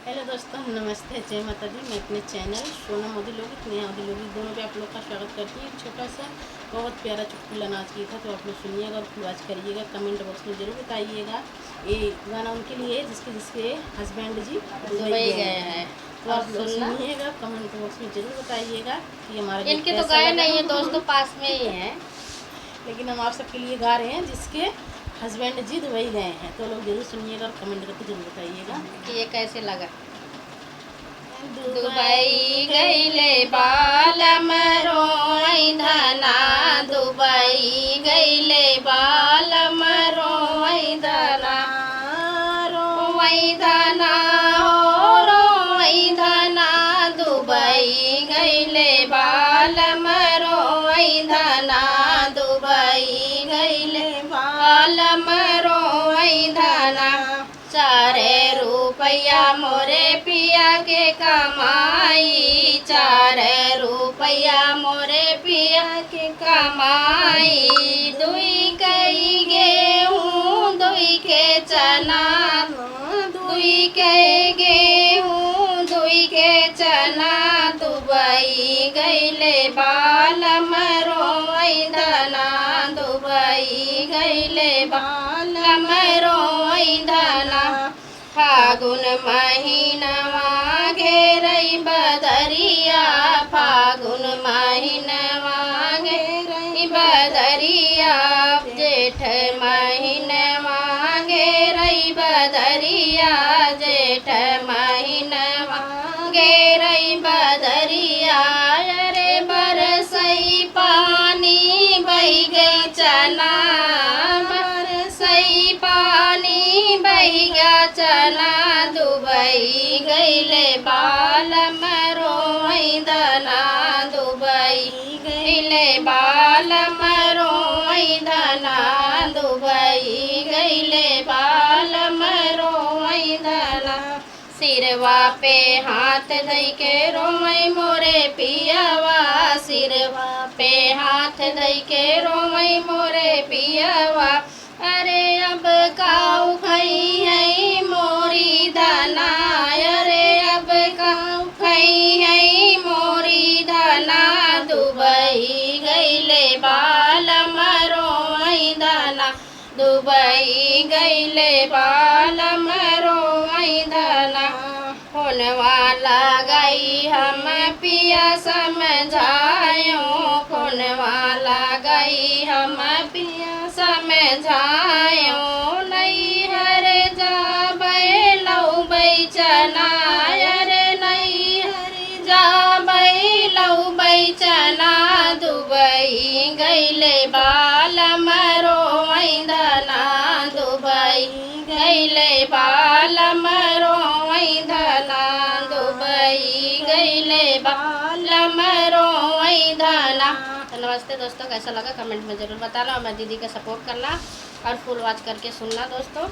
Hello दोस्तों, नमस्ते, जय माता दी। मैं अपने चैनल सोना मोदी लोगित नेहा मोदी लोगित दोनों पे आप लोग का स्वागत करती हूँ। एक छोटा सा बहुत प्यारा चुटकुला नाच गया था, तो आप लोग सुनिएगा और फुलवाच करिएगा। कमेंट बॉक्स में ज़रूर बताइएगा। ये गाना उनके लिए जिसके हस्बैंड जी दुबई गए हैं। तो आप लोग सुनिएगा, कमेंट बॉक्स में ज़रूर बताइएगा कि हमारा इनके तो गए नहीं है दोस्तों, पास में ही है। लेकिन हम आप सबके लिए गा रहे हैं जिसके हस्बैंड जी दुबई गए हैं। तो लोग जरूर सुनिएगा और कमेंट करके जरूर बताइएगा कि ये कैसे लगा। दुबई गईले बालम रोई धना, दुबई गईले बालम रोई धना, रोई धना हो रोई धना, दुबई गईले बालम रोई धना, दुबई गईले बालम रोई धना। 4 रुपया मोरे पिया के कमाई, 4 रुपया मोरे पिया के कमाई। 2 कई गेहूँ 2 के चना, 2 के गेहूँ 2 के चना, दुबई गईले बालम रोई धना, दुबई गईले बालम रोई धना। फागुन महीनवा घेरई बदरिया, फागुन महीनवा घेरई बदरिया, जेठ महीनवा घेरई बदरिया, जेठ महीनवा घेरई बदरिया। अरे बरसई पानी बही गई चना, बरसई पानी बही गया चना, दुबई गईले बालम रोई धना, दुबई गईले बालम रोई धना, दुबई गईले बालम रोई धना। सिरवा पे हाथ धई के रोमई मोरे पियावा, सिरवा पे हाथ धई के रोमई मोरे पियावा। अरे अब काऊ खई है मोरी धना, अरे अब काऊ खई है मोरी धना, दुबई गईले बालम रोई धना, दुबई गईले बालम रोई धना। फोनवा लगाई हम पिया समझायो, फोनवा लगाई हम पिया समझायो। नहीं हर जाबै लौबै चना, अरे नहीं हर जाबै लौबै चना, दुबई गईले बालम रोई धना, दुबई गईले बालम रोई धना, दुबई गईले बालम रोई धना। तो नमस्ते दोस्तों, कैसा लगा कमेंट में ज़रूर बताना और मैं दीदी का सपोर्ट करना और फुल वॉच करके सुनना दोस्तों।